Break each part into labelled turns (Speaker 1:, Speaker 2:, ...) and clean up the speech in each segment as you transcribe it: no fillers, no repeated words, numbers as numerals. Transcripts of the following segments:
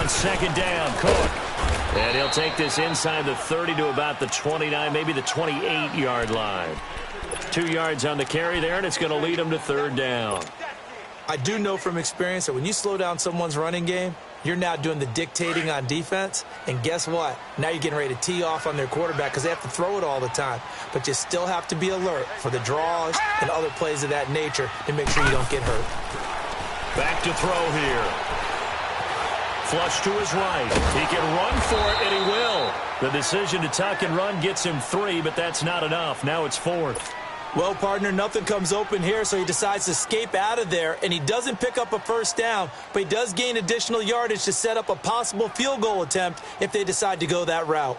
Speaker 1: on second down. Cook. And he'll take this inside the 30 to about the 29, maybe the 28-yard line. 2 yards on the carry there, and it's going to lead him to third down.
Speaker 2: I do know from experience that when you slow down someone's running game, you're now doing the dictating on defense. And guess what? Now you're getting ready to tee off on their quarterback because they have to throw it all the time. But you still have to be alert for the draws and other plays of that nature to make sure you don't get hurt.
Speaker 1: Back to throw here. Flush to his right. He can run for it, and he will. The decision to tuck and run gets him 3, but that's not enough. Now it's 4th.
Speaker 2: Well, partner, nothing comes open here, so he decides to escape out of there, and he doesn't pick up a first down, but he does gain additional yardage to set up a possible field goal attempt if they decide to go that route.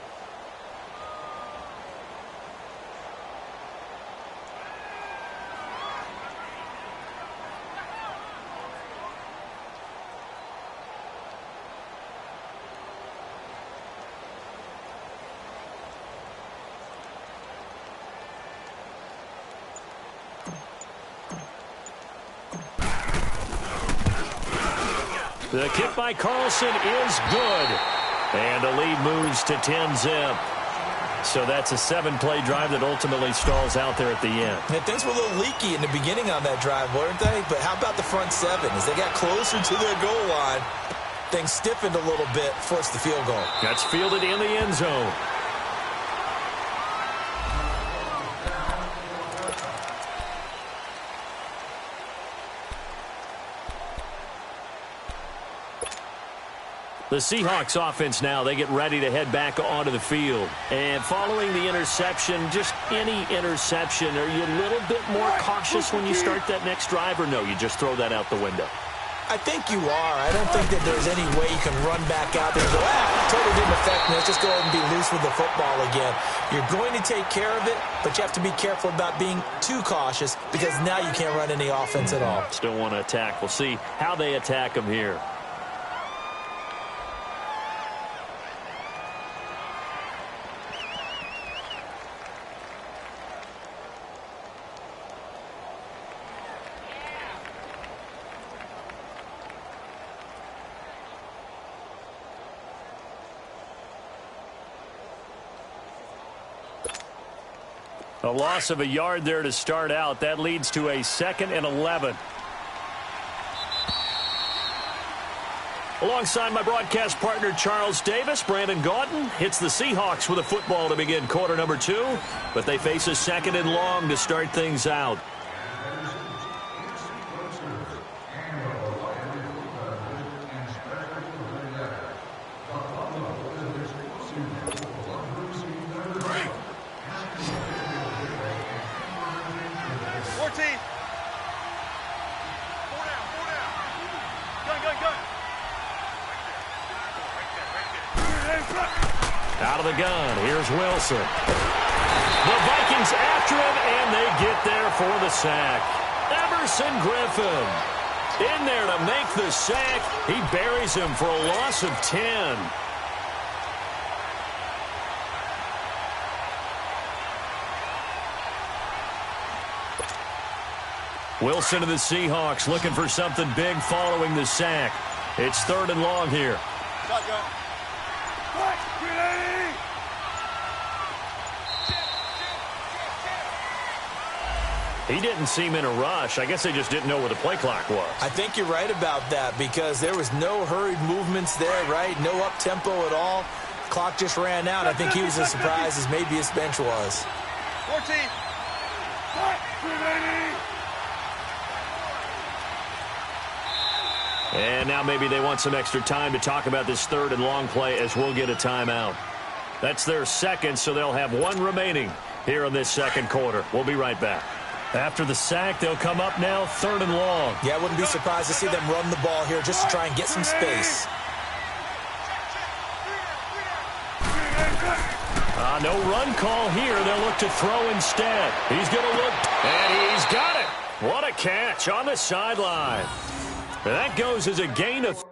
Speaker 1: The kick by Carlson is good. And the lead moves to 10-zip. So that's a 7-play drive that ultimately stalls out there at the end.
Speaker 2: And things were a little leaky in the beginning on that drive, weren't they? But how about the front 7? As they got closer to their goal line, things stiffened a little bit, forced the field goal.
Speaker 1: That's fielded in the end zone. The Seahawks offense now, they get ready to head back onto the field. And following the interception, just any interception, are you a little bit more cautious when you start that next drive, or no, you just throw that out the window?
Speaker 2: I think you are. I don't think that there's any way you can run back out there and go, totally didn't affect me. Let's just go ahead and be loose with the football again. You're going to take care of it, but you have to be careful about being too cautious because now you can't run any offense at all.
Speaker 1: Still want to attack. We'll see how they attack them here. A loss of a yard there to start out. That leads to a 2nd and 11. Alongside my broadcast partner, Charles Davis, Brandon Gaudin hits the Seahawks with a football to begin quarter number 2. But they face a 2nd and long to start things out. Out of the gun, here's Wilson. The Vikings after him, and they get there for the sack. Everson Griffin in there to make the sack. He buries him for a loss of 10. Wilson to the Seahawks looking for something big following the sack. It's 3rd and long here. He didn't seem in a rush. I guess they just didn't know where the play clock was.
Speaker 2: I think you're right about that because there was no hurried movements there, right? No up-tempo at all. Clock just ran out. I think he was as surprised as maybe his bench was.
Speaker 3: 14.
Speaker 1: And now maybe they want some extra time to talk about this 3rd and long play as we'll get a timeout. That's their 2nd, so they'll have 1 remaining here in this 2nd quarter. We'll be right back. After the sack, they'll come up now 3rd and long.
Speaker 2: Yeah, I wouldn't be surprised to see them run the ball here just to try and get some space.
Speaker 1: No run call here. They'll look to throw instead. He's going to look, and he's got it. What a catch on the sideline. That goes as a gain of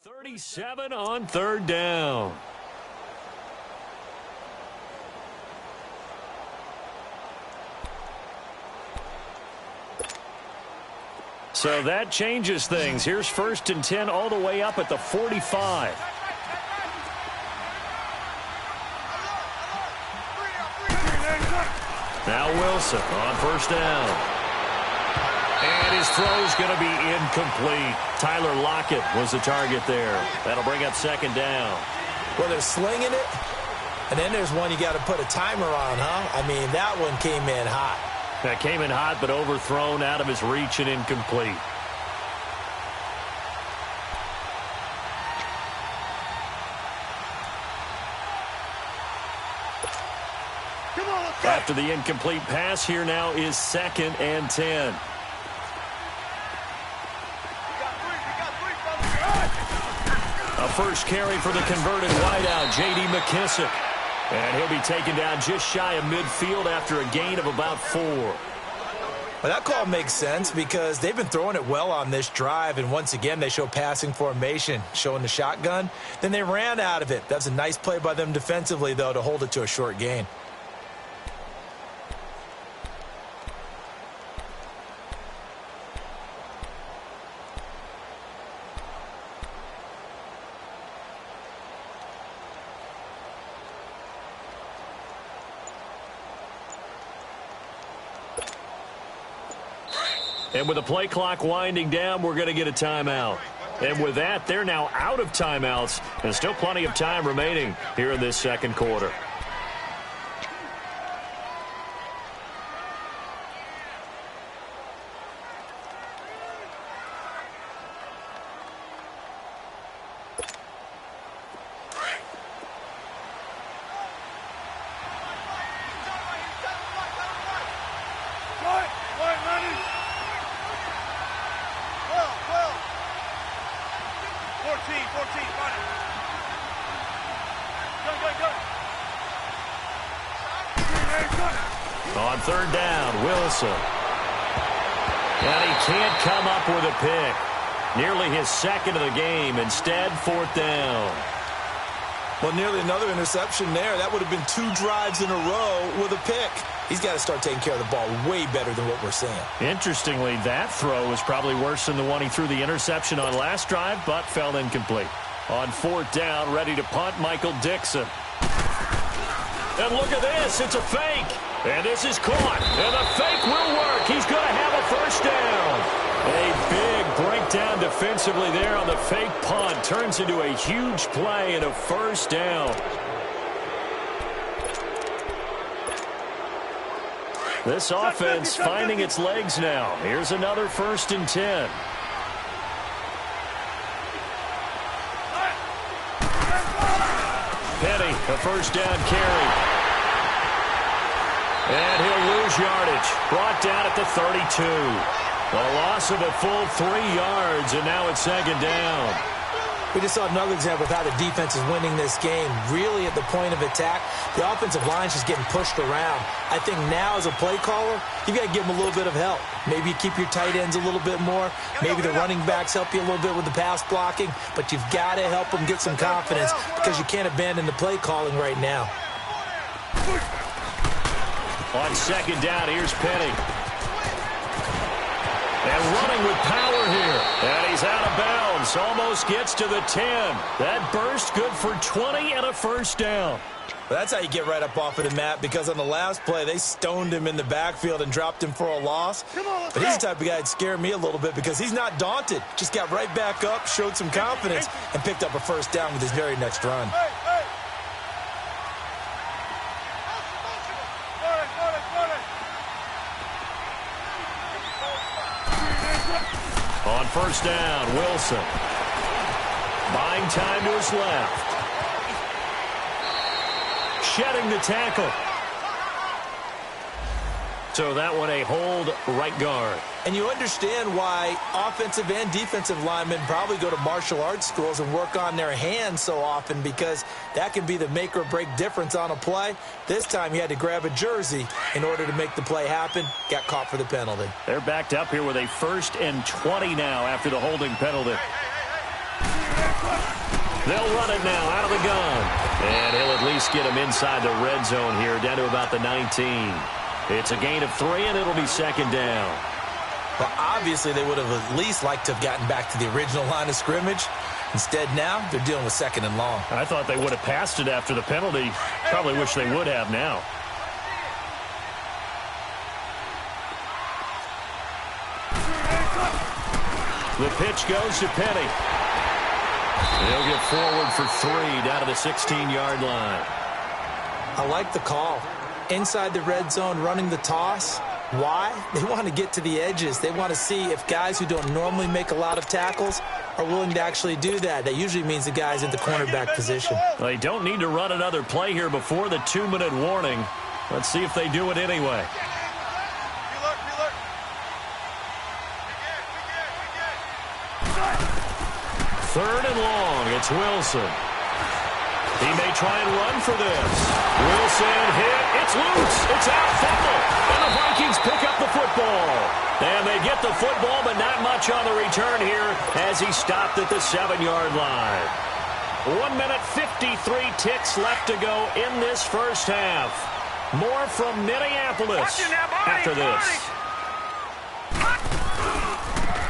Speaker 1: 37 on 3rd down. So that changes things. Here's 1st and 10 all the way up at the 45. Now Wilson on 1st down. And his throw's going to be incomplete. Tyler Lockett was the target there. That'll bring up 2nd down.
Speaker 2: Well, they're slinging it, and then there's one you got to put a timer on, huh? I mean, that one came in hot.
Speaker 1: That came in hot, but overthrown, out of his reach and incomplete. After the incomplete pass, here now is 2nd and 10. A first carry for the converted wideout, J.D. McKissick. And he'll be taken down just shy of midfield after a gain of about 4.
Speaker 2: Well, that call makes sense because they've been throwing it well on this drive, and once again they show passing formation, showing the shotgun. Then they ran out of it. That was a nice play by them defensively, though, to hold it to a short gain.
Speaker 1: And with the play clock winding down, we're going to get a timeout. And with that, they're now out of timeouts, and still plenty of time remaining here in this 2nd quarter. On 3rd down, Wilson. And he can't come up with a pick. Nearly his 2nd of the game. Instead, 4th down.
Speaker 2: Well, nearly another interception there. That would have been 2 drives in a row with a pick. He's got to start taking care of the ball way better than what we're seeing.
Speaker 1: Interestingly, that throw is probably worse than the one he threw the interception on last drive, but fell incomplete. On 4th down, ready to punt, Michael Dixon. And look at this. It's a fake. And this is caught. And the fake will work. He's going to have a 1st down. A big breakdown defensively there on the fake punt. Turns into a huge play and a 1st down. This offense finding its legs now. Here's another 1st and 10. Penny, a 1st down carry. And he'll lose yardage. Brought down at the 32. A loss of a full 3 yards, and now it's 2nd down.
Speaker 2: We just saw another example of how the defense is winning this game. Really at the point of attack, the offensive line's just getting pushed around. I think now as a play caller, you've got to give them a little bit of help. Maybe you keep your tight ends a little bit more. Maybe the running backs help you a little bit with the pass blocking. But you've got to help them get some confidence because you can't abandon the play calling right now.
Speaker 1: On 2nd down, here's Penny. And running with power here. And he's out of bounds. Almost gets to the 10. That burst good for 20 and a 1st down.
Speaker 2: Well, that's how you get right up off of the mat, because on the last play, they stoned him in the backfield and dropped him for a loss. But he's the type of guy that scared me a little bit because he's not daunted. Just got right back up, showed some confidence, and picked up a 1st down with his very next run.
Speaker 1: On 1st down, Wilson. Buying time to his left. Shedding the tackle. So that one a hold, right guard.
Speaker 2: And you understand why offensive and defensive linemen probably go to martial arts schools and work on their hands so often, because that can be the make or break difference on a play. This time he had to grab a jersey in order to make the play happen. Got caught for the penalty.
Speaker 1: They're backed up here with a 1st and 20 now after the holding penalty. They'll run it now out of the gun. And he'll at least get him inside the red zone here, down to about the 19. It's a gain of 3, and it'll be 2nd down.
Speaker 2: Well, obviously they would have at least liked to have gotten back to the original line of scrimmage. Instead, now they're dealing with 2nd and long.
Speaker 1: I thought they would have passed it after the penalty. Probably wish they would have now. The pitch goes to Penny. He'll get forward for 3 down to the 16-yard line.
Speaker 2: I like the call. Inside the red zone, running the toss. Why? They want to get to the edges. They want to see if guys who don't normally make a lot of tackles are willing to actually do that. That usually means the guy's in the cornerback position.
Speaker 1: They don't need to run another play here before the 2-minute warning. Let's see if they do it anyway. Third and long. It's Wilson. He may try and run for this. Wilson hit. It's loose. It's out. Fumble. And the Vikings pick up the football. And they get the football, but not much on the return here as he stopped at the 7-yard line. 1 minute, 53 ticks left to go in this first half. More from Minneapolis after this.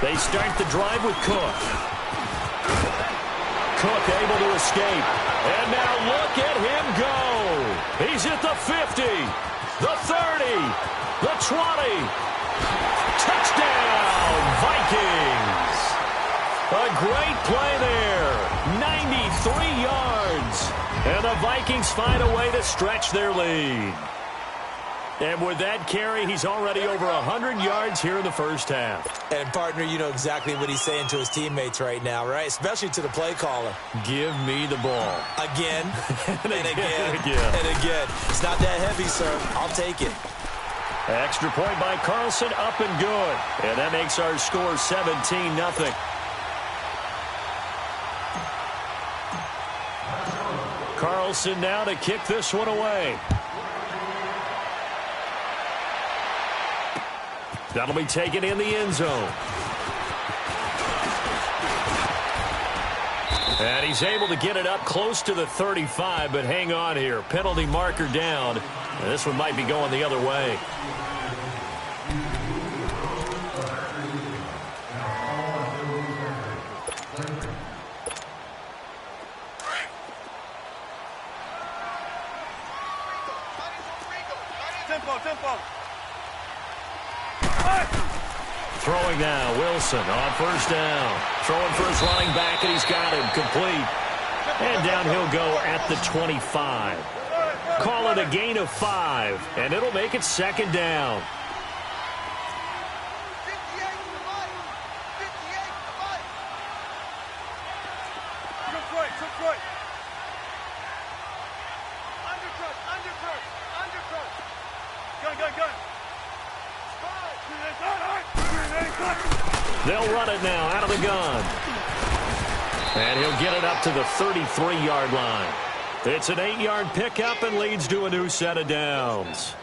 Speaker 1: They start the drive with Cook. Cook able to escape. And now look at him go. He's at the 50, the 30, the 20. Touchdown, Vikings. A great play there. 93 yards. And the Vikings find a way to stretch their lead. And with that carry, he's already over 100 yards here in the first half.
Speaker 2: And, partner, you know exactly what he's saying to his teammates right now, right? Especially to the play caller.
Speaker 1: Give me the ball.
Speaker 2: Again,
Speaker 1: and again,
Speaker 2: and again. It's not that heavy, sir. I'll take it.
Speaker 1: Extra point by Carlson, up and good. And that makes our score 17-0. Carlson now to kick this one away. That'll be taken in the end zone. And he's able to get it up close to the 35, but hang on here. Penalty marker down. And this one might be going the other way.
Speaker 3: Tempo.
Speaker 1: Throwing now, Wilson on first down. Throwing for his running back, and he's got him complete. And down he'll go at the 25. Call it a gain of 5, and it'll make it 2nd down. They'll run it now out of the gun. And he'll get it up to the 33-yard line. It's an 8-yard pickup and leads to a new set of downs.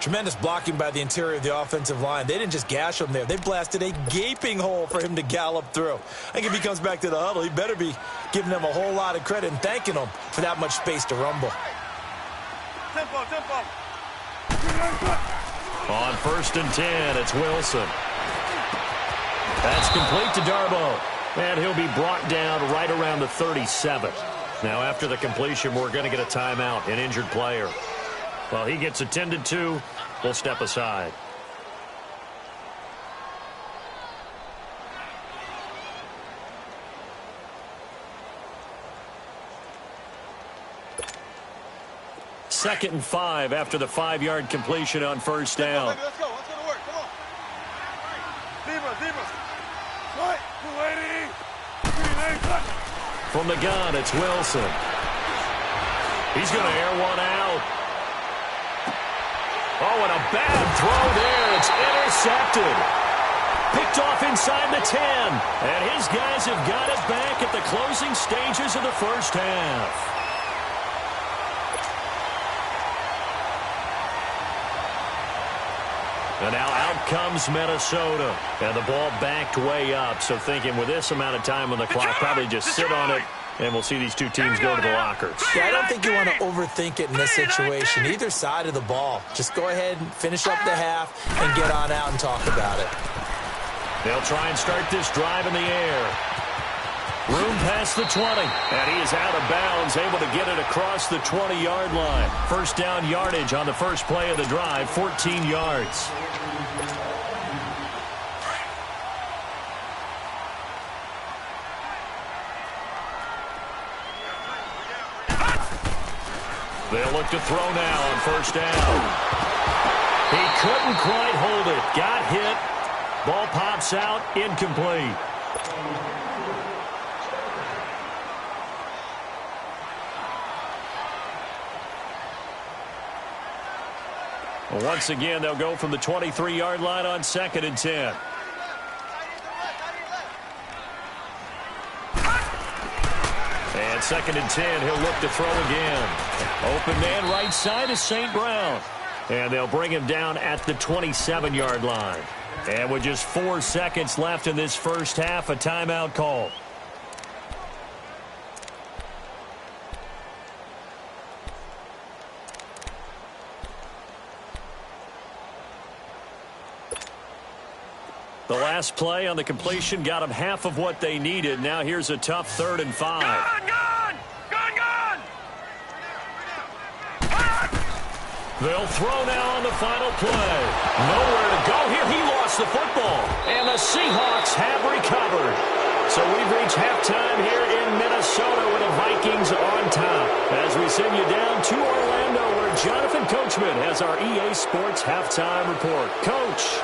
Speaker 2: Tremendous blocking by the interior of the offensive line. They didn't just gash him there. They blasted a gaping hole for him to gallop through. I think if he comes back to the huddle, he better be giving them a whole lot of credit and thanking them for that much space to rumble.
Speaker 3: Tempo.
Speaker 1: On 1st and 10, it's Wilson. That's complete to Darboh. And he'll be brought down right around the 37. Now, after the completion, we're going to get a timeout, an injured player. While he gets attended to, we'll step aside. Second and 5 after the 5-yard completion on first down.
Speaker 3: Let's go to work. Come on. Zebra. Right.
Speaker 1: From the gun, it's Wilson. He's going to air one out. Oh, and a bad throw there. It's intercepted. Picked off inside the 10. And his guys have got it back at the closing stages of the first half. And now out comes Minnesota. And the ball backed way up. So thinking with this amount of time on the clock, probably just sit on it. And we'll see these two teams go to the lockers.
Speaker 2: Yeah, I don't think you want to overthink it in this situation. Either side of the ball. Just go ahead and finish up the half and get on out and talk about it.
Speaker 1: They'll try and start this drive in the air. Room past the 20, and he is out of bounds, able to get it across the 20-yard line. First down yardage on the first play of the drive, 14 yards. They'll look to throw now on first down. He couldn't quite hold it. Got hit. Ball pops out, incomplete. Once again, they'll go from the 23-yard line on 2nd and 10. And 2nd and 10, he'll look to throw again. Open man right side is St. Brown. And they'll bring him down at the 27-yard line. And with just 4 seconds left in this first half, a timeout call. The last play on the completion got them half of what they needed. Now here's a tough 3rd and 5.
Speaker 3: Gone!
Speaker 1: They'll throw now on the final play. Nowhere to go here. He lost the football. And the Seahawks have recovered. So we've reached halftime here in Minnesota with the Vikings on top. As we send you down to Orlando, where Jonathan Coachman has our EA Sports halftime report. Coach.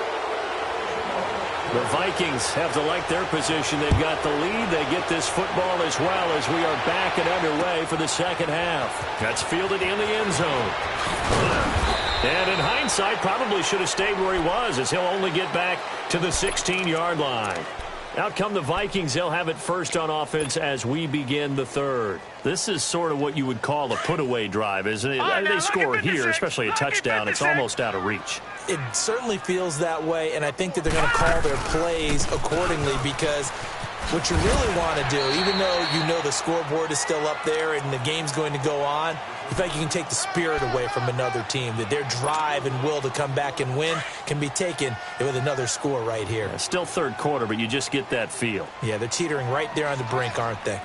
Speaker 1: The Vikings have to like their position. They've got the lead. They get this football as well as we are back and underway for the second half. That's fielded in the end zone. And in hindsight, probably should have stayed where he was, as he'll only get back to the 16-yard line. Out come the Vikings. They'll have it first on offense as we begin the third. This is sort of what you would call a put-away drive, isn't it? They score here, especially a touchdown. It's almost out of reach.
Speaker 2: It certainly feels that way, and I think that they're going to call their plays accordingly, because what you really want to do, even though you know the scoreboard is still up there and the game's going to go on, you think you can take the spirit away from another team, that their drive and will to come back and win can be taken with another score right here.
Speaker 1: Yeah, still third quarter, but you just get that feel.
Speaker 2: Yeah, they're teetering right there on the brink, aren't they?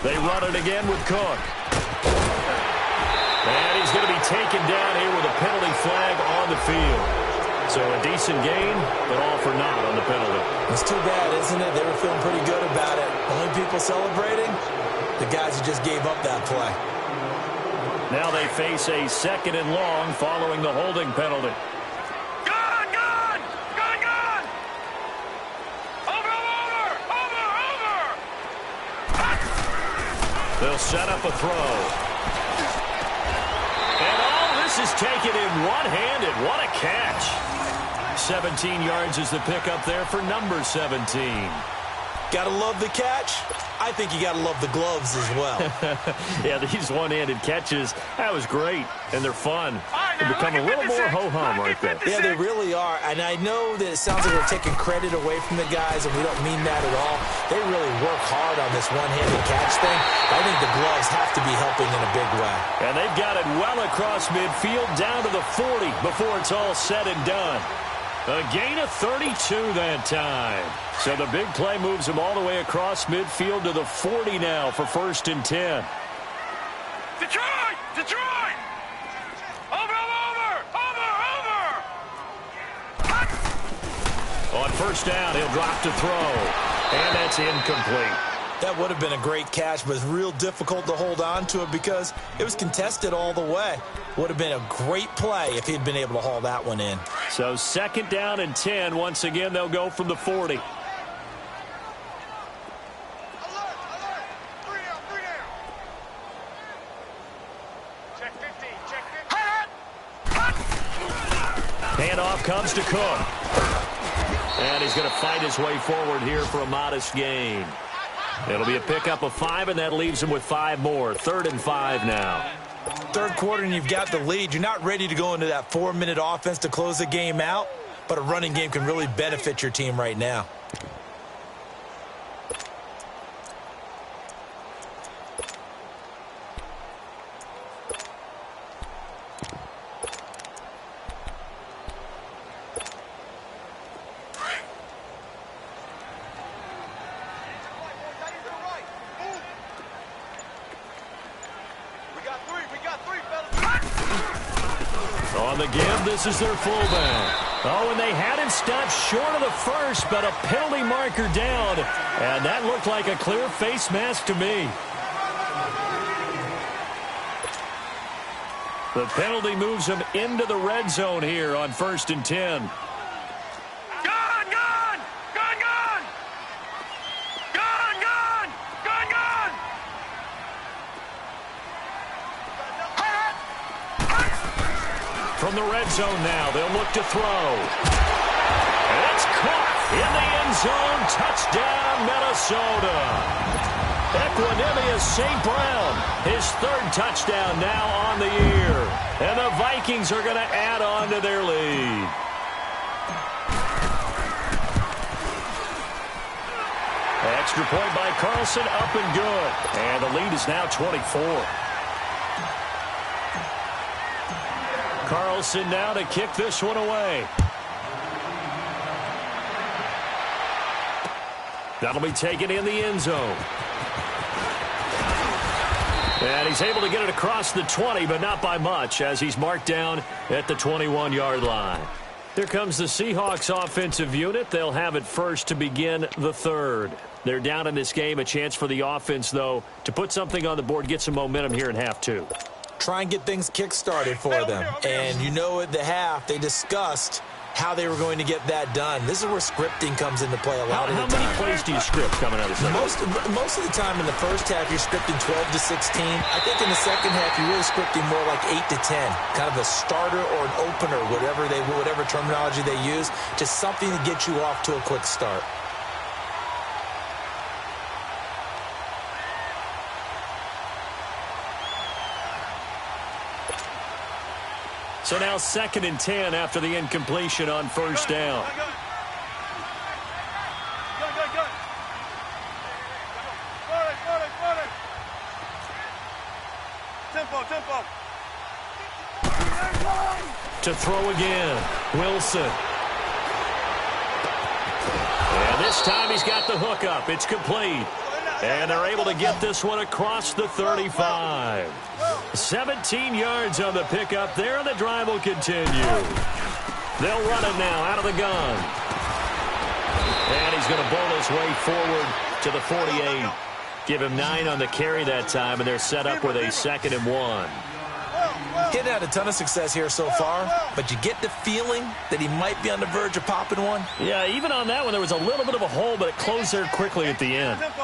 Speaker 1: They run it again with Cook. And he's going to be taken down here with a penalty flag on the field. So a decent gain, but all for naught on the penalty.
Speaker 2: It's too bad, isn't it? They were feeling pretty good about it. Only people celebrating, the guys who just gave up that play.
Speaker 1: Now they face a 2nd and long following the holding penalty.
Speaker 3: Gone! Over!
Speaker 1: They'll set up a throw. And all this is taken in one-handed. What a catch. 17 yards is the pickup there for number 17.
Speaker 2: Gotta love the catch. I think you gotta love the gloves as well.
Speaker 1: Yeah, these one-handed catches, that was great, and they're fun. They become a little more ho-hum right there.
Speaker 2: Yeah, they really are, and I know that it sounds like we're taking credit away from the guys, and we don't mean that at all. They really work hard on this one-handed catch thing. I think the gloves have to be helping in a big way.
Speaker 1: And they've got it well across midfield, down to the 40 before it's all said and done. A gain of 32 that time. So the big play moves them all the way across midfield to the 40 now for 1st and 10.
Speaker 3: Detroit! Over!
Speaker 1: On first down, he'll drop to throw. And that's incomplete.
Speaker 2: That would have been a great catch, but it's real difficult to hold on to it because it was contested all the way. Would have been a great play if he'd been able to haul that one in.
Speaker 1: So 2nd down and 10. Once again, they'll go from the 40.
Speaker 3: Alert! 3 down! Check 15.
Speaker 1: Handoff comes to Cook. And he's going to fight his way forward here for a modest gain. It'll be a pickup of 5, and that leaves him with 5 more. 3rd and 5 now.
Speaker 2: Third quarter, and you've got the lead. You're not ready to go into that 4-minute offense to close the game out, but a running game can really benefit your team right now.
Speaker 1: On the give, this is their fullback. Oh, and they had him stopped short of the first, but a penalty marker down. And that looked like a clear face mask to me. The penalty moves him into the red zone here on 1st and 10. From the red zone now, they'll look to throw. It's caught in the end zone. Touchdown, Minnesota. Equanimous St. Brown, his 3rd touchdown now on the year. And the Vikings are going to add on to their lead. Extra point by Carlson, up and good. And the lead is now 24. Carlson now to kick this one away. That'll be taken in the end zone. And he's able to get it across the 20, but not by much, as he's marked down at the 21-yard line. Here comes the Seahawks offensive unit. They'll have it first to begin the 3rd. They're down in this game. A chance for the offense, though, to put something on the board, get some momentum here in half 2.
Speaker 2: Try and get things kick-started for them. And you know at the half, they discussed how they were going to get that done. This is where scripting comes into play a lot of the time.
Speaker 1: How many plays do you script coming out of the second?
Speaker 2: Most of the time in the first half, you're scripting 12 to 16. I think in the second half, you're really scripting more like 8 to 10. Kind of a starter or an opener, whatever terminology they use. Just something to get you off to a quick start.
Speaker 1: So now 2nd and 10 after the incompletion on 1st down.
Speaker 3: Good. Tempo.
Speaker 1: To throw again, Wilson. And this time he's got the hook up. It's complete. And they're able to get this one across the 35. 17 yards on the pickup there, and the drive will continue. They'll run it now out of the gun. And he's going to bowl his way forward to the 48. Give him 9 on the carry that time, and they're set up with a 2nd and 1.
Speaker 2: Getting had a ton of success here so far, but you get the feeling that he might be on the verge of popping one.
Speaker 1: Yeah, even on that one, there was a little bit of a hole, but it closed there quickly at the end.
Speaker 3: Tempo.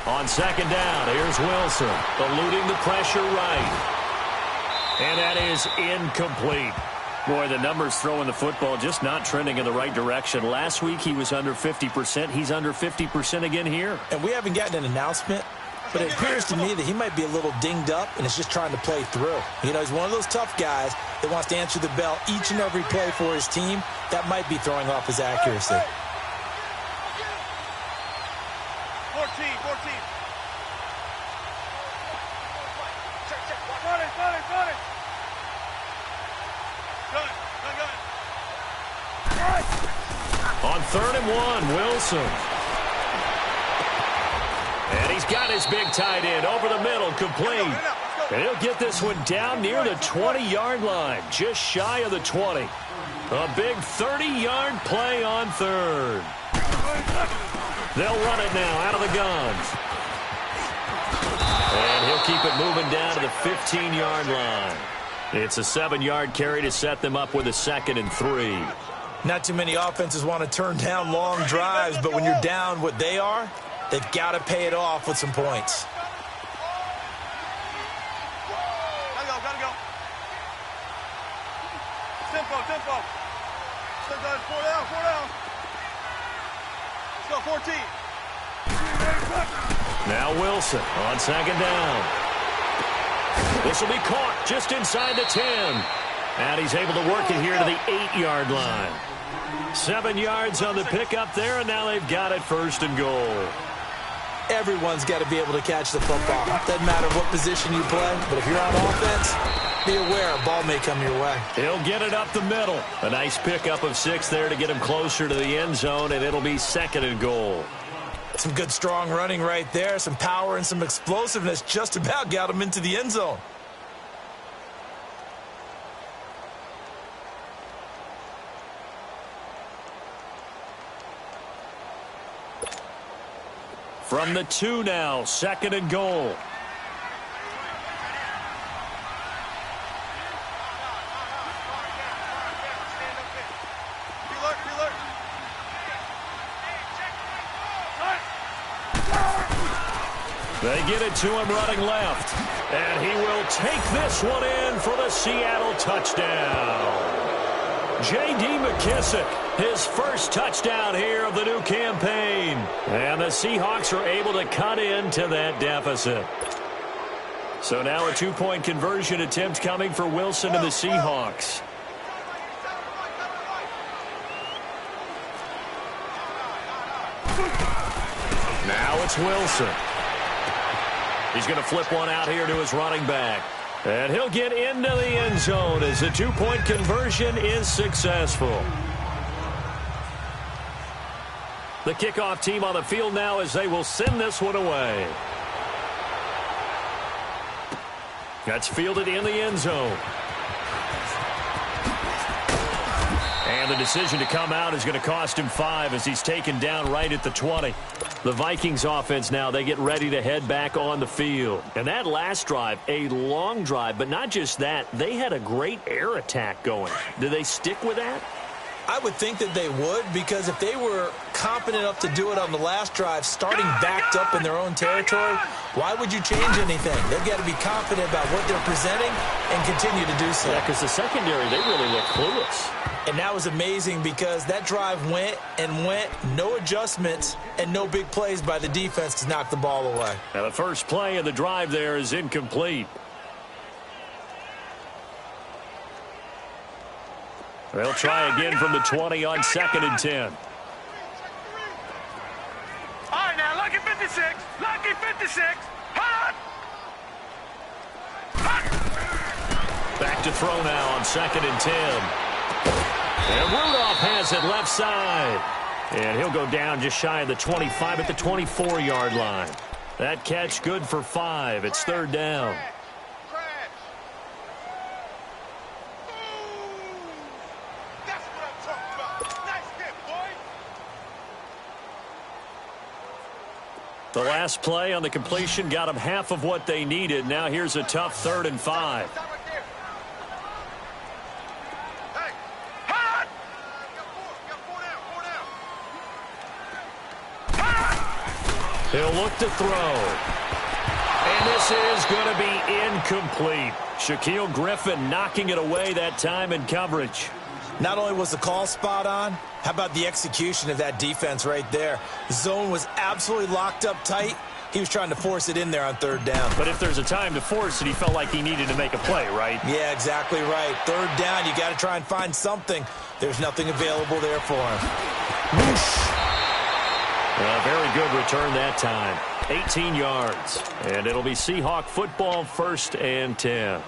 Speaker 1: On 2nd down, here's Wilson, eluding the pressure right. And that is incomplete. Boy, the numbers throwing the football just not trending in the right direction. Last week, he was under 50%. He's under 50% again here.
Speaker 2: And we haven't gotten an announcement, but it appears to me that he might be a little dinged up and is just trying to play through. You know, he's one of those tough guys that wants to answer the bell each and every play for his team. That might be throwing off his accuracy.
Speaker 3: 14. Got it.
Speaker 1: On 3rd and 1, Wilson. And he's got his big tight end over the middle, complete. And he'll get this one down near the 20-yard line, just shy of the 20. A big 30-yard play on 3rd. They'll run it now out of the guns. And he'll keep it moving down to the 15-yard line. It's a 7-yard carry to set them up with a 2nd and 3.
Speaker 2: Not too many offenses want to turn down long drives, but when you're down what they are, they've got to pay it off with some points.
Speaker 3: Gotta go. Tempo. 4 down. Let's go, 14.
Speaker 1: Now Wilson on 2nd down. This will be caught just inside the 10. And he's able to work it here to the 8-yard line. 7 yards on the pickup there, and now they've got it 1st and goal.
Speaker 2: Everyone's got to be able to catch the football. Doesn't matter what position you play, but if you're on offense, be aware a ball may come your way.
Speaker 1: He'll get it up the middle. A nice pickup of 6 there to get him closer to the end zone, and it'll be 2nd and goal.
Speaker 2: Some good, strong running right there. Some power and some explosiveness just about got him into the end zone.
Speaker 1: From the 2 now, 2nd and goal. They get it to him running left. And he will take this one in for the Seattle touchdown. J.D. McKissick, his first touchdown here of the new campaign. And the Seahawks are able to cut into that deficit. So now a 2-point conversion attempt coming for Wilson and the Seahawks. Now it's Wilson. He's going to flip one out here to his running back. And he'll get into the end zone as the 2-point conversion is successful. The kickoff team on the field now as they will send this one away. That's fielded in the end zone. And the decision to come out is going to cost him 5 as he's taken down right at the 20. The Vikings offense now, they get ready to head back on the field. And that last drive, a long drive, but not just that, they had a great air attack going. Do they stick with that?
Speaker 2: I would think that they would, because if they were competent enough to do it on the last drive, starting backed up in their own territory, why would you change anything? They've got to be confident about what they're presenting and continue to do so.
Speaker 1: Yeah, because the secondary, they really look clueless.
Speaker 2: And that was amazing because that drive went and went, no adjustments and no big plays by the defense to knock the ball away.
Speaker 1: Now the first play of the drive there is incomplete. They'll try again from the 20 on 2nd and 10.
Speaker 3: All right, now, lucky 56. Lucky 56. Hot!
Speaker 1: Back to throw now on 2nd and 10. And Rudolph has it left side. And he'll go down just shy of the 25 at the 24-yard line. That catch good for 5. It's 3rd down. The last play on the completion got them half of what they needed. Now here's a tough 3rd and 5. He'll look to throw. And this is going to be incomplete. Shaquille Griffin knocking it away that time in coverage.
Speaker 2: Not only was the call spot on, how about the execution of that defense right there? The zone was absolutely locked up tight. He was trying to force it in there on 3rd down.
Speaker 1: But if there's a time to force it, he felt like he needed to make a play, right?
Speaker 2: Yeah, exactly right. 3rd down, you got to try and find something. There's nothing available there for him. Whoosh.
Speaker 1: A very good return that time. 18 yards. And it'll be Seahawk football, 1st and 10.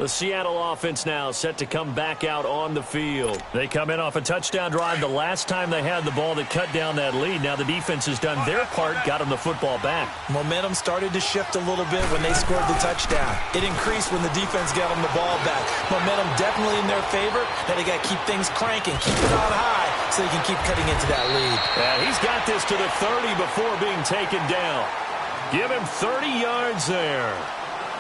Speaker 1: The Seattle offense now set to come back out on the field. They come in off a touchdown drive the last time they had the ball that cut down that lead. Now the defense has done their part, got them the football back.
Speaker 2: Momentum started to shift a little bit when they scored the touchdown. It increased when the defense got them the ball back. Momentum definitely in their favor. Now they got to keep things cranking, keep it on high so they can keep cutting into that lead.
Speaker 1: And he's got this to the 30 before being taken down. Give him 30 yards there.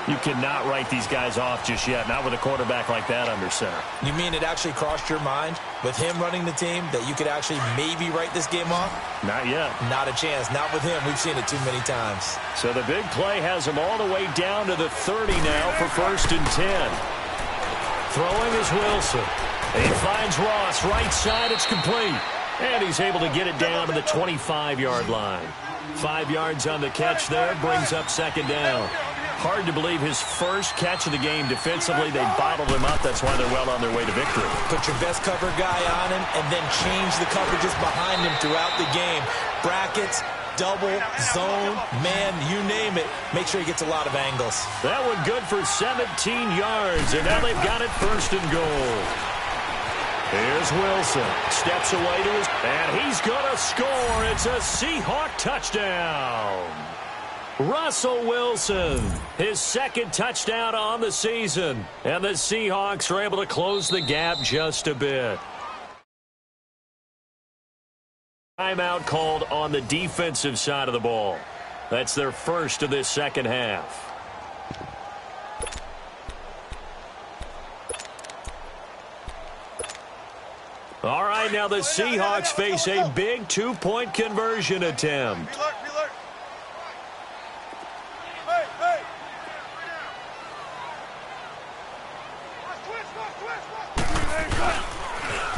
Speaker 1: You cannot write these guys off just yet, not with a quarterback like that under center.
Speaker 2: You mean it actually crossed your mind with him running the team that you could actually maybe write this game off?
Speaker 1: Not yet.
Speaker 2: Not a chance. Not with him. We've seen it too many times.
Speaker 1: So the big play has him all the way down to the 30 now for 1st and 10. Throwing is Wilson. He finds Ross right side. It's complete. And he's able to get it down to the 25-yard line. 5 yards on the catch there brings up 2nd down. Hard to believe his first catch of the game defensively. They bottled him up. That's why they're well on their way to victory.
Speaker 2: Put your best cover guy on him and then change the coverages behind him throughout the game. Brackets, double, zone, man, you name it. Make sure he gets a lot of angles.
Speaker 1: That one good for 17 yards, and now they've got it 1st and goal. Here's Wilson. Steps away to his... And he's going to score. It's a Seahawk touchdown. Russell Wilson, his 2nd touchdown on the season. And the Seahawks are able to close the gap just a bit. Timeout called on the defensive side of the ball. That's their first of this second half. All right, now the Seahawks face a big two-point conversion attempt.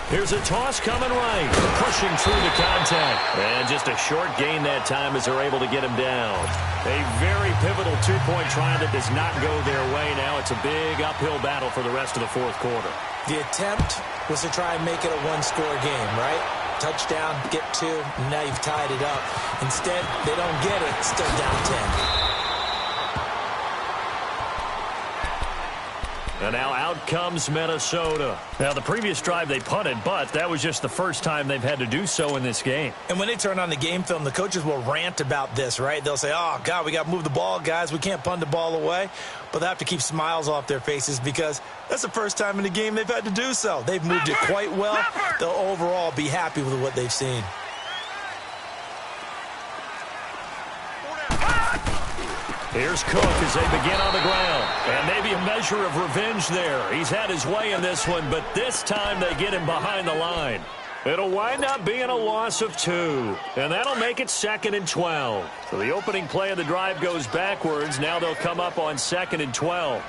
Speaker 1: Here's a toss coming right, pushing through the contact. And just a short gain that time as they're able to get him down. A very pivotal two-point try that does not go their way. Now it's a big uphill battle for the rest of the fourth quarter.
Speaker 2: The attempt was to try and make it a one-score game, right? Touchdown, get two, now you've tied it up. Instead, they don't get it, still down 10.
Speaker 1: And now out comes Minnesota. Now, the previous drive they punted, but that was just the first time they've had to do so in this game.
Speaker 2: And when they turn on the game film, the coaches will rant about this, right? They'll say, oh, God, we got to move the ball, guys. We can't punt the ball away. But they have to keep smiles off their faces because that's the first time in the game they've had to do so. They've moved it quite well. They'll overall be happy with what they've seen.
Speaker 1: Here's Cook as they begin on the ground. And maybe a measure of revenge there. He's had his way in this one, but this time they get him behind the line. It'll wind up being a loss of 2. And that'll make it 2nd and 12. So the opening play of the drive goes backwards. Now they'll come up on 2nd and 12.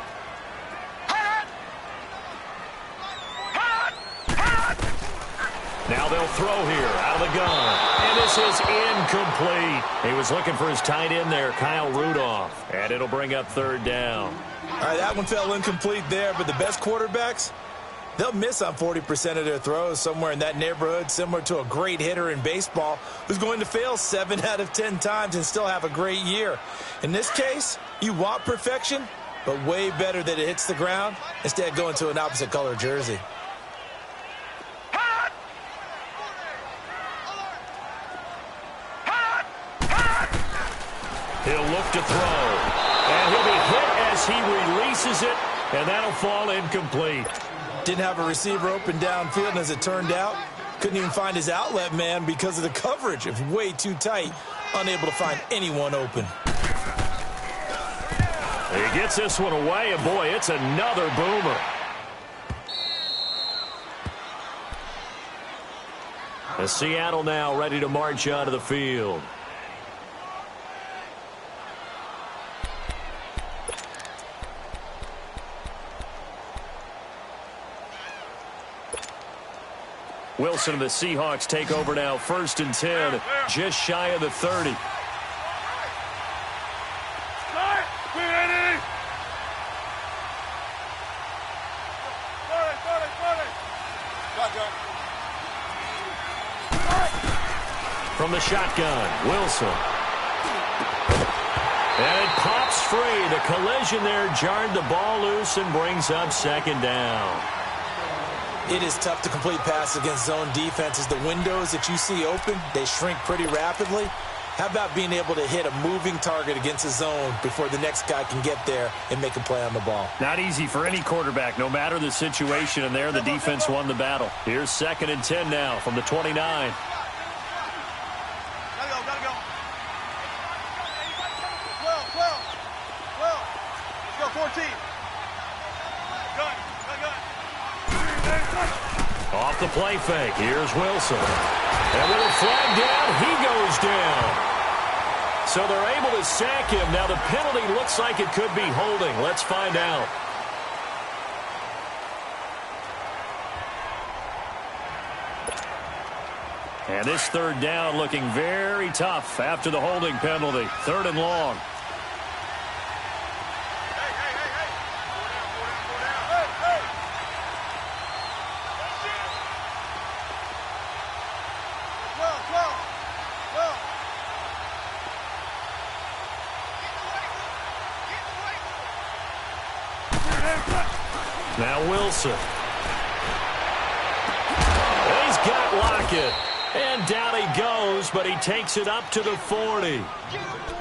Speaker 1: Now they'll throw here out of the gun. And this is incomplete. He was looking for his tight end there, Kyle Rudolph. And it'll bring up 3rd down.
Speaker 2: All right, that one fell incomplete there, but the best quarterbacks, they'll miss on 40% of their throws, somewhere in that neighborhood, similar to a great hitter in baseball who's going to fail 7 out of 10 times and still have a great year. In this case, you want perfection, but way better that it hits the ground instead of going to an opposite color jersey.
Speaker 1: He'll look to throw. And he'll be hit as he releases it, and that'll fall incomplete.
Speaker 2: Didn't have a receiver open downfield, and as it turned out, couldn't even find his outlet man because of the coverage. It's way too tight, unable to find anyone open.
Speaker 1: He gets this one away, and boy, it's another boomer. And Seattle now ready to march onto the field. Wilson and the Seahawks take over now, 1st and 10, just shy of the 30. From the shotgun, Wilson. And it pops free. The collision there jarred the ball loose and brings up 2nd down.
Speaker 2: It is tough to complete passes against zone defenses. The windows that you see open, they shrink pretty rapidly. How about being able to hit a moving target against a zone before the next guy can get there and make a play on the ball?
Speaker 1: Not easy for any quarterback, no matter the situation, and there the defense won the battle. Here's 2nd and 10 now from the 29.
Speaker 3: Gotta go. 12. Let's go, 14. Gun.
Speaker 1: Off the play fake, here's Wilson. And with a flag down, he goes down. So they're able to sack him. Now the penalty looks like it could be holding. Let's find out. And this 3rd down looking very tough after the holding penalty. 3rd and long. Now Wilson. And he's got Lockett. And down he goes, but he takes it up to the 40.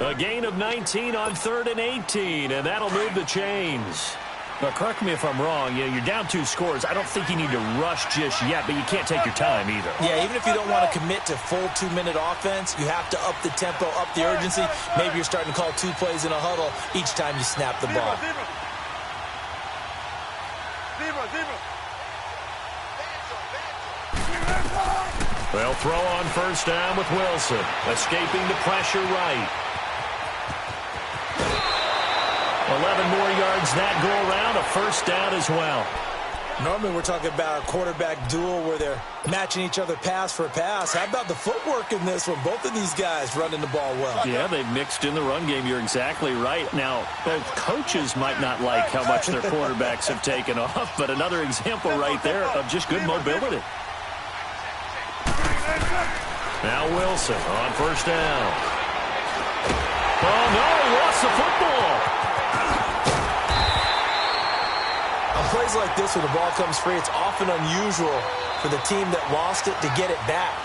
Speaker 1: A gain of 19 on 3rd and 18, and that'll move the chains. Now, correct me if I'm wrong. You're down 2 scores. I don't think you need to rush just yet, but you can't take your time either.
Speaker 2: Yeah, even if you don't want to commit to full 2-minute offense, you have to up the tempo, up the urgency. Maybe you're starting to call 2 plays in a huddle each time you snap the ball.
Speaker 1: They'll throw on first down with Wilson, escaping the pressure right. 11 more yards that go around, a first down as well.
Speaker 2: Normally we're talking about a quarterback duel where they're matching each other pass for pass. How about the footwork in this one? Both of these guys running the ball well.
Speaker 1: Yeah, they've mixed in the run game. You're exactly right. Now, both coaches might not like how much their quarterbacks have taken off, but another example right there of just good mobility. Now Wilson on first down. Oh, no, he lost the football.
Speaker 2: On plays like this, when the ball comes free, it's often unusual for the team that lost it to get it back.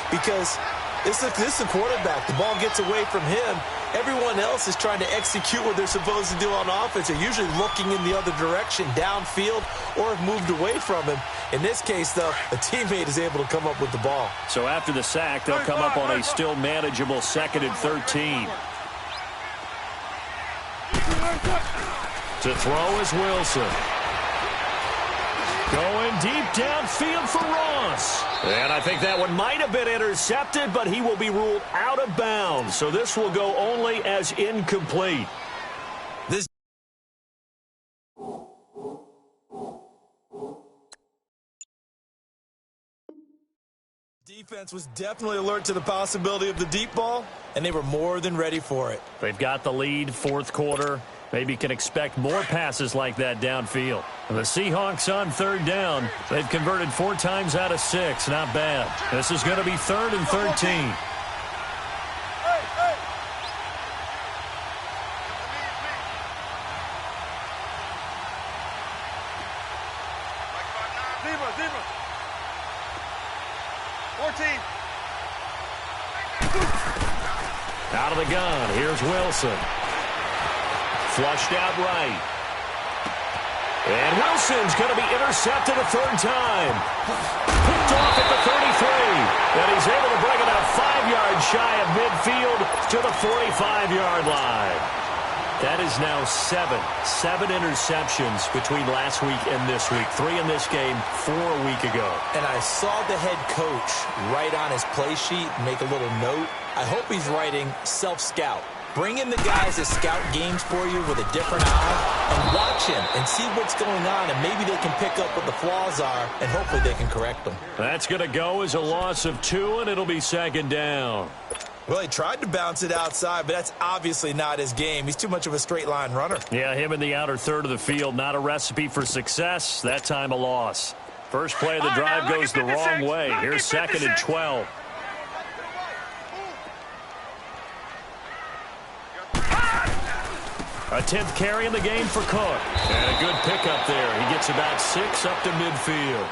Speaker 2: Because this is a quarterback. The ball gets away from him. Everyone else is trying to execute what they're supposed to do on offense. They're usually looking in the other direction, downfield, or have moved away from him. In this case, though, a teammate is able to come up with the ball.
Speaker 1: So after the sack, they'll come up on a still manageable 2nd and 13. To throw is Wilson. Going deep downfield for Ross. And I think that one might have been intercepted, but he will be ruled out of bounds. So this will go only as incomplete. This
Speaker 2: defense was definitely alert to the possibility of the deep ball, and they were more than ready for it.
Speaker 1: They've got the lead, 4th quarter. Maybe can expect more passes like that downfield. And the Seahawks on 3rd down. They've converted 4 times out of 6. Not bad. This is going to be 3rd and 13.
Speaker 3: Zebra. 14.
Speaker 1: Out of the gun. Here's Wilson. Flushed out right. And Wilson's going to be intercepted a 3rd time. Picked off at the 33. And he's able to bring it out 5 yards shy of midfield to the 45-yard line. That is now 7 interceptions between last week and this week. 3 in this game, 4 a week ago.
Speaker 2: And I saw the head coach write on his play sheet, make a little note. I hope he's writing self-scout. Bring in the guys that scout games for you with a different eye and watch him and see what's going on, and maybe they can pick up what the flaws are, and hopefully they can correct them.
Speaker 1: That's going to go as a loss of 2, and it'll be 2nd down.
Speaker 2: Well, he tried to bounce it outside, but that's obviously not his game. He's too much of a straight-line runner.
Speaker 1: Yeah, him in the outer third of the field, not a recipe for success. That time a loss. First play of the drive goes the wrong way. Here's 2nd and 12. A 10th carry in the game for Cook. And a good pickup there. He gets about 6 up to midfield.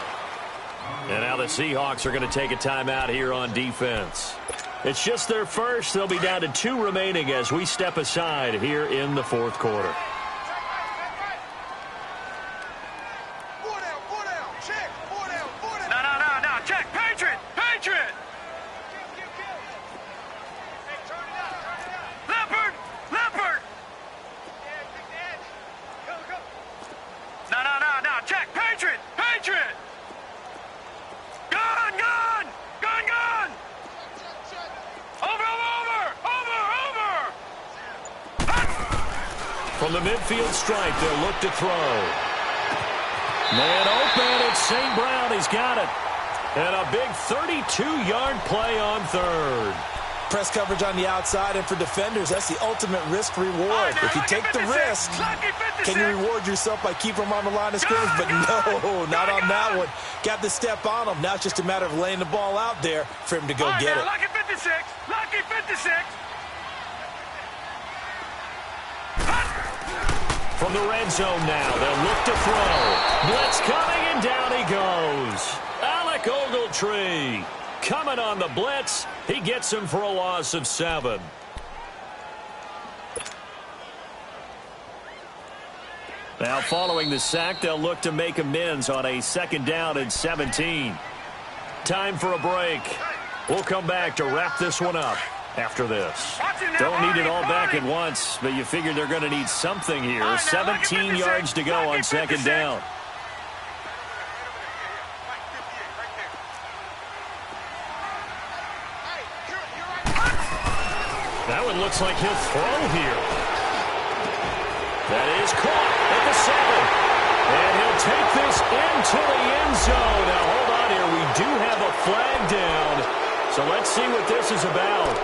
Speaker 1: And now the Seahawks are going to take a timeout here on defense. It's just their first. They'll be down to 2 remaining as we step aside here in the 4th quarter.
Speaker 3: No. Check. Patriot. Leopard. No. Check. Patriot. Gun. Over.
Speaker 1: From the midfield stripe, they'll look to throw. Man open, it's St. Brown. He's got it. And a big 32-yard play on 3rd.
Speaker 2: Press coverage on the outside, and for defenders, that's the ultimate risk-reward. If you take the risk, can you reward yourself by keeping them on the line of scrimmage? But no, not on that one. Got the step on him. Now it's just a matter of laying the ball out there for him to go get it.
Speaker 3: Lucky 56.
Speaker 1: From the red zone now, they'll look to throw. Blitz coming, and down he goes. Alec Ogletree coming on the blitz. He gets him for a loss of 7. Now following the sack, they'll look to make amends on a 2nd down and 17. Time for a break. We'll come back to wrap this one up after this. Don't need it all back at once, but you figure they're going to need something here. 17 yards to go on 2nd down. That one looks like he'll throw here. That is caught at the 7. And he'll take this into the end zone. Now, hold on here. We do have a flag down. So let's see what this is about.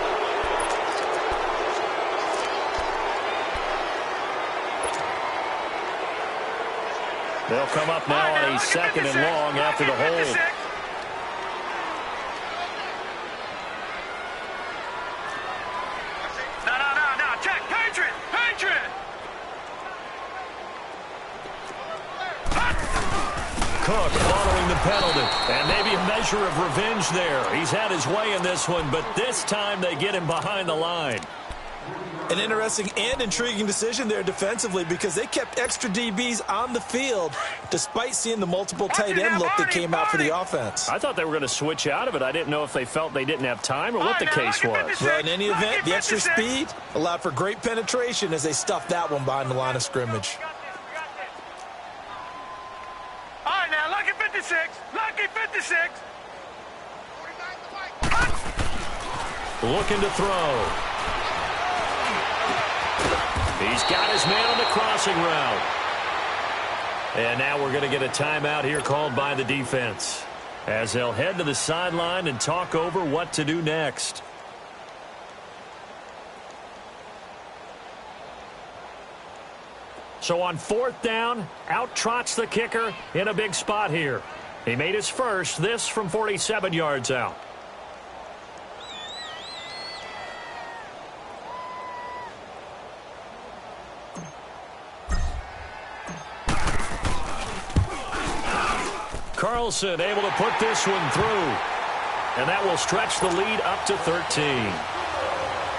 Speaker 1: They'll come up now on a 2nd and long after the hold. Cook following the penalty. And maybe a measure of revenge there. He's had his way in this one, but this time they get him behind the line.
Speaker 2: An interesting and intriguing decision there defensively because they kept extra DBs on the field despite seeing the multiple tight end look that came out for the offense.
Speaker 1: I thought they were going to switch out of it. I didn't know if they felt they didn't have time or what the case was.
Speaker 2: Well, in any event, the extra speed allowed for great penetration as they stuffed that one behind the line of scrimmage.
Speaker 3: All right, now, lucky 56. Lucky 56.
Speaker 1: Looking to throw. He's got his man on the crossing route. And now we're going to get a timeout here called by the defense as they'll head to the sideline and talk over what to do next. So on 4th down, out trots the kicker in a big spot here. He made his first, this from 47 yards out. Carlson able to put this one through. And that will stretch the lead up to 13.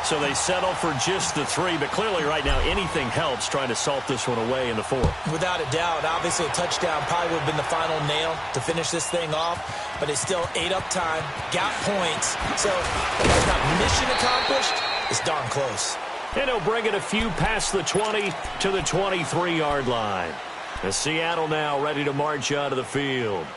Speaker 1: So they settle for just the 3, but clearly right now anything helps trying to salt this one away in the 4th.
Speaker 2: Without a doubt, obviously a touchdown probably would have been the final nail to finish this thing off, but it still ate up time, got points, so it's not mission accomplished, it's darn close.
Speaker 1: And he'll bring it a few past the 20 to the 23-yard line. The Seattle now ready to march out of the field.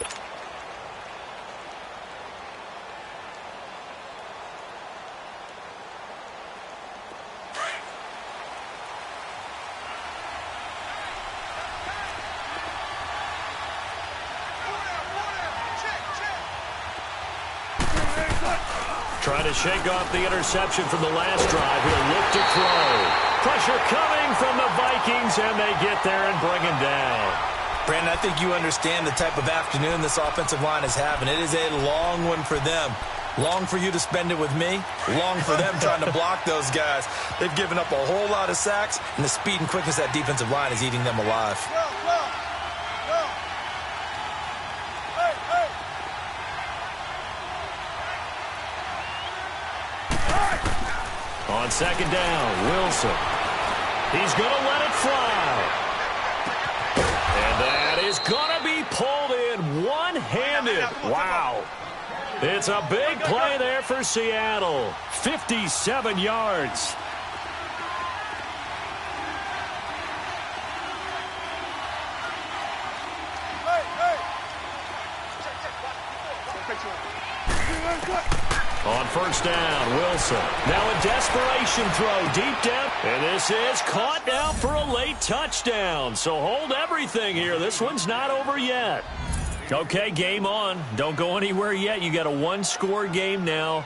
Speaker 1: Trying to shake off the interception from the last drive. He'll look to throw. Pressure coming from the Vikings, and they get there and bring him down.
Speaker 2: Brandon, I think you understand the type of afternoon this offensive line is having. It is a long one for them. Long for you to spend it with me. Long for them trying to block those guys. They've given up a whole lot of sacks, and the speed and quickness of that defensive line is eating them alive.
Speaker 1: On 2nd down, Wilson. He's going to let it fly. And that is going to be pulled in one-handed. Wow. It's a big play there for Seattle. 57 yards. On 1st down, Wilson. Now a desperation throw deep down. And this is caught down for a late touchdown. So hold everything here. This one's not over yet. Okay, game on. Don't go anywhere yet. You got a 1-score game now.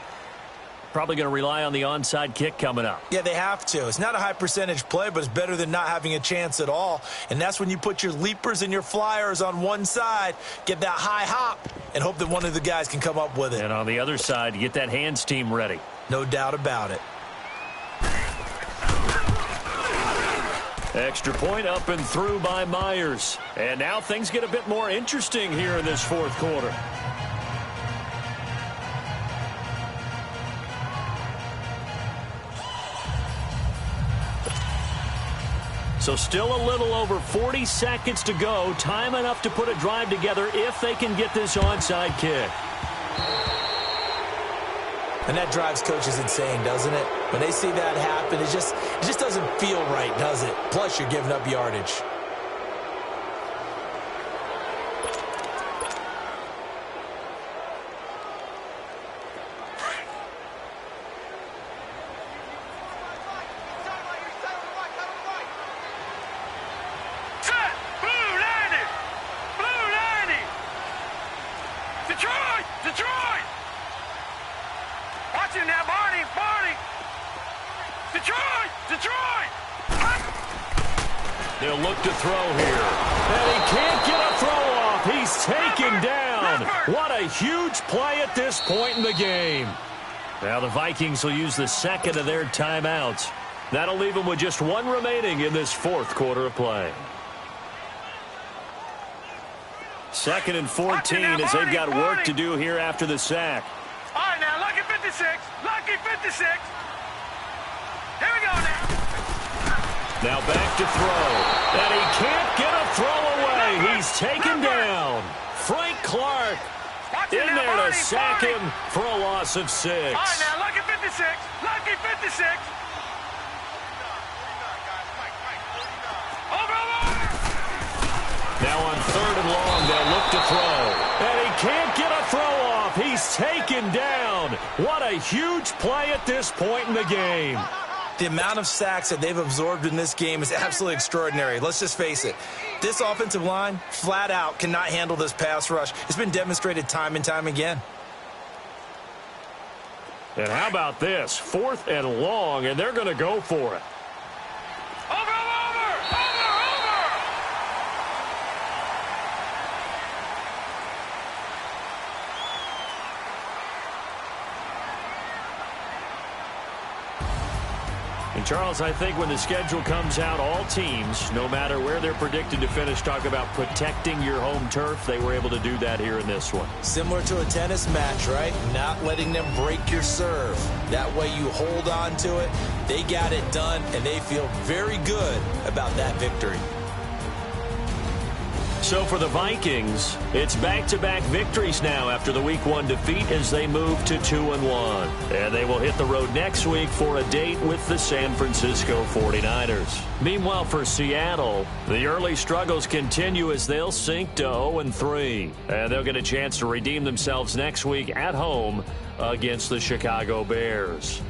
Speaker 1: Probably going to rely on the onside kick coming up.
Speaker 2: Yeah, they have to. It's not a high percentage play, but it's better than not having a chance at all. And that's when you put your leapers and your flyers on one side, get that high hop, and hope that one of the guys can come up with it.
Speaker 1: And on the other side, get that hands team ready.
Speaker 2: No doubt about it.
Speaker 1: Extra point up and through by Myers. And now things get a bit more interesting here in this 4th quarter. So still a little over 40 seconds to go. Time enough to put a drive together if they can get this onside kick.
Speaker 2: And that drives coaches insane, doesn't it? When they see that happen, it just doesn't feel right, does it? Plus, you're giving up yardage.
Speaker 3: Detroit! Watch him now, Barney! Detroit!
Speaker 1: They'll look to throw here. And he can't get a throw off. He's taken down. What a huge play at this point in the game. Now the Vikings will use the second of their timeouts. That'll leave them with just one remaining in this fourth quarter of play. 2nd and 14 as they've got work to do here after the sack.
Speaker 3: All right, now, lucky 56. Here we go now.
Speaker 1: Now back to throw. And he can't get a throw away. He's taken down. Frank Clark in there to sack him for a loss of 6.
Speaker 3: All right, now, lucky 56.
Speaker 1: Now on 3rd and long, they'll look to throw. And he can't get a throw off. He's taken down. What a huge play at this point in the game.
Speaker 2: The amount of sacks that they've absorbed in this game is absolutely extraordinary. Let's just face it. This offensive line, flat out, cannot handle this pass rush. It's been demonstrated time and time again.
Speaker 1: And how about this? 4th and long, and they're going to go for it.
Speaker 3: Over!
Speaker 1: And Charles, I think when the schedule comes out, all teams, no matter where they're predicted to finish, talk about protecting your home turf. They were able to do that here in this one.
Speaker 2: Similar to a tennis match, right? Not letting them break your serve. That way you hold on to it. They got it done, and they feel very good about that victory.
Speaker 1: So for the Vikings, it's back-to-back victories now after the Week 1 defeat as they move to 2-1. And they will hit the road next week for a date with the San Francisco 49ers. Meanwhile, for Seattle, the early struggles continue as they'll sink to 0-3. And they'll get a chance to redeem themselves next week at home against the Chicago Bears.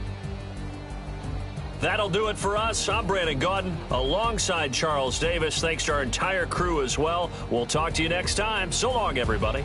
Speaker 1: That'll do it for us. I'm Brandon Gaudin alongside Charles Davis. Thanks to our entire crew as well. We'll talk to you next time. So long, everybody.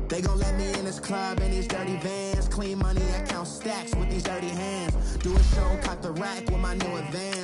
Speaker 4: They gon' let me in this club in these dirty vans. Clean money, I count stacks with these dirty hands. Do a show, cop the rack with my new advance.